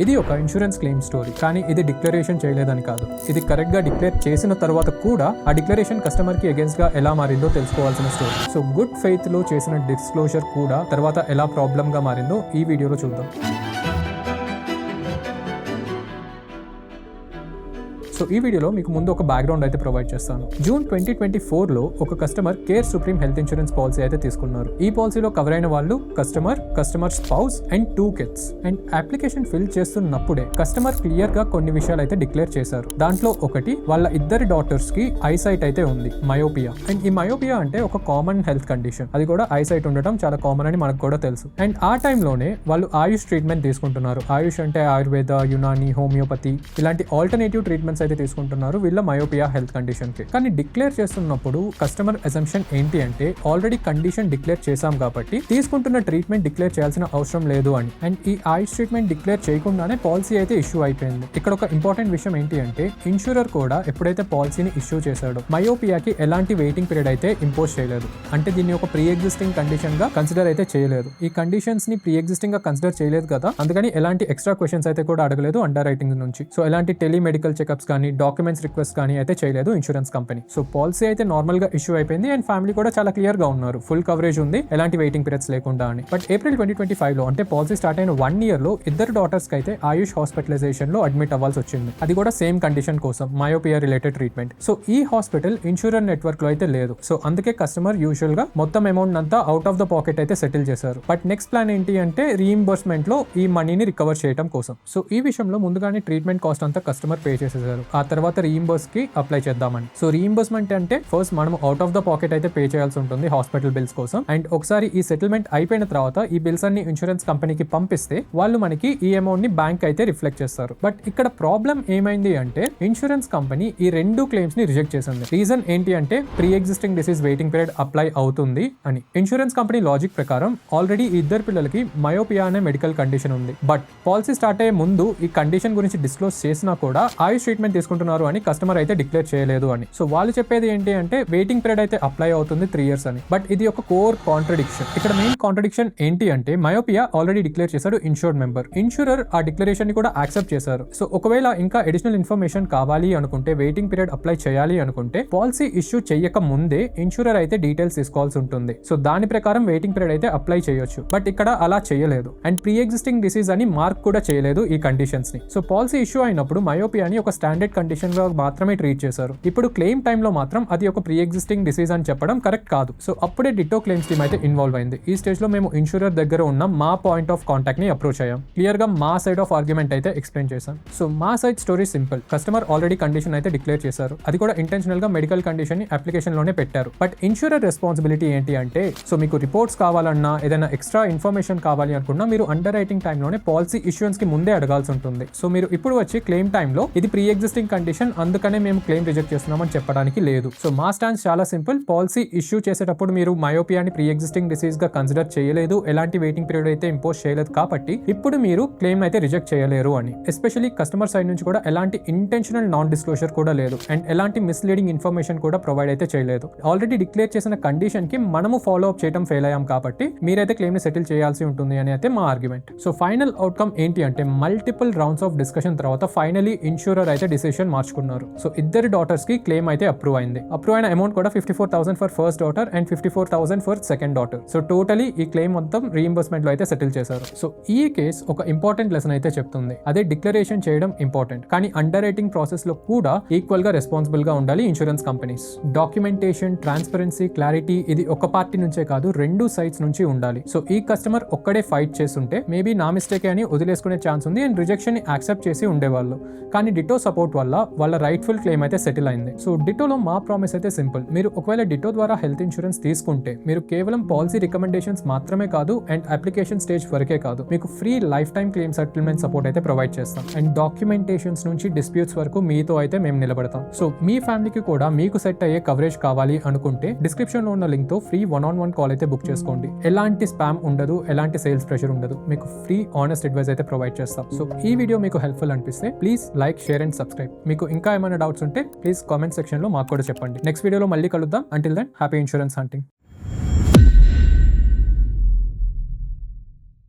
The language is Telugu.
ఇది ఒక ఇన్సూరెన్స్ క్లెయిమ్ స్టోరీ, కానీ ఇది డిక్లరేషన్ చేయలేదని కాదు. ఇది కరెక్ట్ గా డిక్లేర్ చేసిన తర్వాత కూడా ఆ డిక్లరేషన్ కస్టమర్ కి అగేన్స్ట్ గా ఎలా మారిందో తెలుసుకోవాల్సిన స్టోరీ. సో గుడ్ ఫెయిత్ లో చేసిన డిస్క్లోజర్ కూడా తర్వాత ఎలా ప్రాబ్లమ్ గా మారిందో ఈ వీడియోలో చూద్దాం. సో ఈ వీడియోలో మీకు ముందు ఒక బ్యాక్గ్రౌండ్ అయితే ప్రొవైడ్ చేస్తాను. జూన్ 2024లో ఒక customer Care Supreme health insurance policy అయితే తీసుకున్నారు. ఈ పాలసీలో కవర్ అయిన వాళ్ళు customer spouse and 2 kids. And application fill చేస్తున్నప్పుడే కస్టమర్ క్లియర్ గా కొన్ని విషయాలు అయితే డిక్లేర్ చేశారు. దాంట్లో ఒకటి వాళ్ళ ఇద్దరి డాటర్స్ కి ఐసైట్ అయితే ఉంది, మయోపియా. అండ్ ఈ మయోపియా అంటే ఒక కామన్ హెల్త్ కండిషన్. అది కూడా ఐసైట్ ఉండటం చాలా కామన్ అని మనకు కూడా తెలుసు. అండ్ ఆ టైంలోనే వాళ్ళు ఆయుష్ ట్రీట్మెంట్ తీసుకుంటున్నారు. ఆయుష్ అంటే ఆయుర్వేద, యునాని, హోమియోపతి ఇలాంటి ఆల్టర్నేటివ్ ట్రీట్మెంట్స్ అయితే తీసుకుంటున్నారు వీళ్ళ మయోపియా హెల్త్ కండిషన్ కి. కానీ డిక్లేర్ చేస్తున్నప్పుడు కస్టమర్ అసంప్షన్ ఏంటి అంటే ఆల్రెడీ కండిషన్ డిక్లేర్ చేశాం కాబట్టి తీసుకుంటున్న ట్రీట్మెంట్ డిక్లేర్ చేయాల్సిన అవసరం లేదు అని. అండ్ ఈ ఆయుష్ ట్రీట్మెంట్ డిక్లేర్ చేయకుండానే పాలసీ అయితే ఇష్యూ అయిపోయింది. ఇక్కడ ఒక ఇంపార్టెంట్ విషయం ఏంటి అంటే ఇన్సూరర్ కూడా ఎప్పుడైతే పాలసీని ఇష్యూ చేశాడో మయోపియాకి ఎలాంటి వెయిటింగ్ పీరియడ్ అయితే ఇంపోజ్ చేయలేదు. అంటే దీన్ని ఒక ప్రీ ఎగ్జిస్టింగ్ కండిషన్ గా కన్సిడర్ అయితే చేయలేదు. ఈ కండిషన్స్ ని ప్రీ ఎగ్జిస్టింగ్ గా కన్సిడర్ చేయలేదు కదా, అందుకని ఎలాంటి ఎక్స్ట్రా క్వశ్చన్స్ అయితే కూడా అడగలేదు అండర్ రైటింగ్ నుంచి. సో ఎలాంటి టెలిమెడికల్ చెకప్స్ కానీ డాక్యుమెంట్స్ రిక్వెస్ట్ కానీ అయితే చేయలేదు ఇన్సూరెన్స్ కంపెనీ. సో పాలసీ అయితే నార్మల్ గా ఇష్యూ అయిపోయింది అండ్ ఫ్యామిలీ కూడా చాలా క్లియర్ గా ఉన్నారు, ఫుల్ కవరేజ్ ఉంది, ఎలాంటి వెయిటింగ్ పీరియడ్స్ లేకుండా అని. బట్ ఏప్రిల్ 2025లో అంటే పాలసీ స్టార్ట్ అయిన 1 year లో ఇద్దరు డాటర్స్ కి అయితే ఆయుష్ హాస్పిటలైజేషన్ లో అడ్మిట్ అవ్వాల్సి వచ్చింది. అది కూడా సేమ్ కండిషన్ కోసం, మయోపియా రిలేటెడ్ ట్రీట్మెంట్. సో ఈ హాస్పిటల్ ఇన్సూరర్ నెట్వర్క్ లో అయితే లేదు. సో అందుకే కస్టమర్ యూజువల్ గా మొత్తం అమౌంట్ అంతా అవుట్ ఆఫ్ ద పాకెట్ అయితే సెటిల్ చేశారు. బట్ నెక్స్ట్ ప్లాన్ ఏంటి అంటే రీఇంబర్స్మెంట్ లో ఈ మనీని రికవర్ చేయడం కోసం. సో ఈ విషయంలో ముందుగానే ట్రీట్మెంట్ కాస్ట్ అంతా కస్టమర్ పే చేసేసారు. ఆ తర్వాత రీఇంబర్స్ కి అప్లై చేద్దామని. సో రీఇంబర్స్మెంట్ అంటే ఫస్ట్ మనం అవుట్ ఆఫ్ ద పాకెట్ అయితే పే చేయాల్సి ఉంటుంది హాస్పిటల్ బిల్స్ కోసం. అండ్ ఒకసారి ఈ సెటిల్మెంట్ అయిపోయిన తర్వాత ఈ బిల్స్ అన్ని ఇన్సూరెన్స్ కంపెనీకి పంపిస్తే వాళ్ళు మనకి ఈ అమౌంట్ ని బ్యాంక్ అయితే రిఫ్లెక్ట్ చేస్తారు. బట్ ఇక్కడ ప్రాబ్లం ఏమైంది అంటే ఇన్సూరెన్స్ కంపెనీ ఈ 2 క్లెయిమ్స్ ని రిజెక్ట్ చేసింది. రీజన్ ఏంటి అంటే pre existing disease waiting period apply అవుతుంది అని. ఇన్సూరెన్స్ కంపెనీ లాజిక్ ప్రకారం ఆల్రెడీ ఇద్దరు పిల్లలకి మయోపియా అనే మెడికల్ కండిషన్ ఉంది. బట్ పాలసీ స్టార్ట్ అయ్యే ముందు ఈ కండిషన్ గురించి డిస్క్లోజ్ చేసినా కూడా ఆయుష్ ట్రీట్మెంట్ తీసుకుంటున్నారు అని కస్టమర్ అయితే డిక్లేర్ చేయలేదు అని. సో వాళ్ళు చెప్పేది ఏంటి అంటే వెయిటింగ్ పీరియడ్ అయితే అప్లై అవుతుంది 3 years అని. బట్ ఇది ఒక కోర్ కాంట్రడిక్షన్. ఇక్కడ మెయిన్ కాంట్రడిక్షన్ ఏంటి అంటే మయోపియా ఆల్రెడీ డిక్లేర్ చేశాడు ఇన్సూర్డ్ మెంబర్. ఇన్సూరర్ ఆ డిక్లరేషన్ ని కూడా యాక్సెప్ట్ చేశారు. సో ఒకవేళ ఇంకా అడిషనల్ ఇన్ఫర్మేషన్ కావాలి అనుకుంటే, వెయిటింగ్ పీరియడ్ అప్లై చేయాలి అనుకుంటే పాలసీ ఇష్యూ చేయక ముందే ఇన్సూరర్ అయితే డీటెయిల్స్ తీసుకోవాల్సి ఉంటుంది. సో దాని ప్రకారం వెయిటింగ్ పీరియడ్ అయితే అప్లై చేయొచ్చు. బట్ ఇక్కడ అలా చేయలేదు. అండ్ ప్రీ ఎగ్జిస్టింగ్ డిసీజ్ అని మార్క్ కూడా చేయలేదు ఈ కండిషన్స్ ని. సో పాలసీ ఇష్యూ అయినప్పుడు మయోపియాని ఒక స్టాండర్డ్ కండిషన్ గా మాత్రమే ట్రీట్ చేశారు. ఇప్పుడు క్లెయిమ్ టైమ్ లో మాత్రం అది ఒక ప్రీ ఎగ్జిస్టింగ్ డిసీజ్ అని చెప్పడం కరెక్ట్ కాదు. సో అప్పుడే డిటో క్లెయిమ్స్ టీమ్ అయితే ఇన్వాల్వ్ అయింది. ఈ స్టేజ్ లో మేము ఇన్సూరర్ దగ్గర ఉన్న మా పాయింట్ ఆఫ్ కాంటాక్ట్ ని అప్రోచ్ అయ్యాం. క్లియర్ గా మా సైడ్ ఆఫ్ ఆర్గ్యుమెంట్ అయితే ఎక్స్ప్లెయిన్ చేశాం. సో మా side story simple. Customer already condition అయితే డిక్లేర్ చేశారు. అది కూడా ఇంటెన్షనల్ గా మెడికల్ కండిషన్ ని అప్లికేషన్ లోనే పెట్టారు. బట్ ఇన్సూరర్ రెస్పాన్సిబిలిటీ ఏంటి అంటే సో మీకు రిపోర్ట్స్ కావాలన్నా ఏదైనా ఎక్స్ట్రా ఇన్ఫర్మేషన్ కావాలి అనుకున్నా మీరు అండర్ రైటింగ్ టైమ్ లోనే పాలసీ ఇష్యూన్స్ కి ముందే అడగాల్సి ఉంటుంది. సో మీరు ఇప్పుడు వచ్చి క్లెయిమ్ టైమ్ లో ఇది ప్రీ ఎగ్జిస్టింగ్ కండిషన్ అందుకనే మేము క్లెయిమ్ రిజెక్ట్ చేస్తున్నామని చెప్పడానికి లేదు. సో మా స్టాన్స్ చాలా సింపుల్. పాలసీ ఇష్యూ చేసేటప్పుడు మీరు మయోపియాని ప్రీ ఎగ్జిస్టింగ్ డిసీజ్ గా కన్సిడర్ చేయలేదు, ఎలాంటి వెయిటింగ్ పీరియడ్ అయితే ఇంపోజ్ చేయలేదు కాబట్టి ఇప్పుడు మీరు క్లెయిమ్ అయితే రిజెక్ట్ చేయలేరు అని. ఎస్పెషల్లీ కస్టమర్ సైడ్ నుంచి కూడా ఎలాంటి ఇంటెన్షనల్ నాన్ డిస్క్లోజర్ కూడా లేదు అండ్ ఎలాంటి మిస్లీడింగ్ ఇన్ఫర్మేషన్ కూడా ప్రొవైడ్ అయితే చేయలేదు. ఆల్రెడీ డిక్లేర్ చేసిన కండిషన్ కి మనము ఫాలో అప్ చేయడం ఫెయిల్ అయ్యాం కాబట్టి మీరైతే క్లెయిమ్ ని సెటిల్ చేయాల్సి ఉంటుంది అని అయితే మా ఆర్గ్యుమెంట్. సో ఫైనల్ అవుట్కమ్ ఏంటి అంటే మల్టిపుల్ రౌండ్స్ ఆఫ్ డిస్కషన్ తర్వాత ఫైనలీ ఇన్సూరర్ అయితే డిసిషన్ మార్చుకున్నారు. సో ఇద్దరు డాటర్స్ కి క్లెయిమ్ అయితే అప్రూవ్ అయింది. అప్రూవ్ అయిన అమౌంట్ కూడా 54,000 for first daughter and 54,000 for second daughter. So totally ఈ క్లెయిమ్ మొత్తం రీఇంబర్స్మెంట్ లో అయితే సెటిల్ చేశారు. సో ఈ కేస్ ఒక ఇంపార్టెంట్ లెసన్ అయితే చెప్తుంది. అదే డిక్లరేషన్ చేయడం ఇంపార్టెంట్, కానీ అండర్ రైటింగ్ ప్రాసెస్ లో కూడా ఈక్వల్ గా రెస్పాన్సిబుల్ గా ఉండాలి insurance companies. Documentation, transparency, clarity ఇది ఒక పార్టీ నుంచే కాదు 2 sides నుంచి ఉండాలి. సో ఈ కస్టమర్ ఒక్కడే ఫైట్ చేస్తుంటే మేబీ నా మిస్టేక్ అని వదిలేసుకునే ఛాన్స్ ఉంది అండ్ రిజెక్షన్ ని యాక్సెప్ట్ చేసి ఉండేవాళ్ళు. కానీ డిటో సపోర్ట్ వల్ల వాళ్ళ రైట్ఫుల్ క్లెయిమ్ అయితే సెటిల్ అయింది. సో డిటోలో మా ప్రామిస్ అయితే సింపుల్. మీరు ఒకవేళ డిటో ద్వారా హెల్త్ ఇన్సూరెన్స్ తీసుకుంటే మీరు కేవలం పాలసీ రికమెండేషన్స్ మాత్రమే కాదు అండ్ అప్లికేషన్ స్టేజ్ వరకే కాదు, మీకు free life time claim settlement support అయితే ప్రొవైడ్ చేస్తాం. అండ్ డాక్యుమెంటేషన్స్ నుంచి డిస్ప్యూట్స్ వరకు మీతో అయితే మేము నిలబడతాం. సో మీ ఫ్యామిలీకి కూడా మీకు సెట్ అయ్యే కవరేజ్ కావాలి అనుకుంటే డిస్క్రిప్షన్ లో ఉన్న లింక్ తో ఫ్రీ 1-on-1 కాల్ అయితే బుక్ చేసుకోండి. ఎలాంటి స్పామ్ ఉండదు, ఎలాంటి సేల్స్ ప్రెషర్ ఉండదు, మీకు ఫ్రీ ఆనెస్ట్ అడ్వైస్ అయితే ప్రొవైడ్ చేస్తాం. సో ఈ వీడియో మీకు హెల్ప్ఫుల్ అనిపిస్తే please like, share and subscribe. మీకు ఇంకా ఏమైనా డౌట్స్ ఉంటే ప్లీజ్ కామెంట్ సెక్షన్ లో మాకు కూడా చెప్పండి. నెక్స్ట్ వీడియోలో మళ్ళీ కలుద్దాం. Until then happy insurance hunting.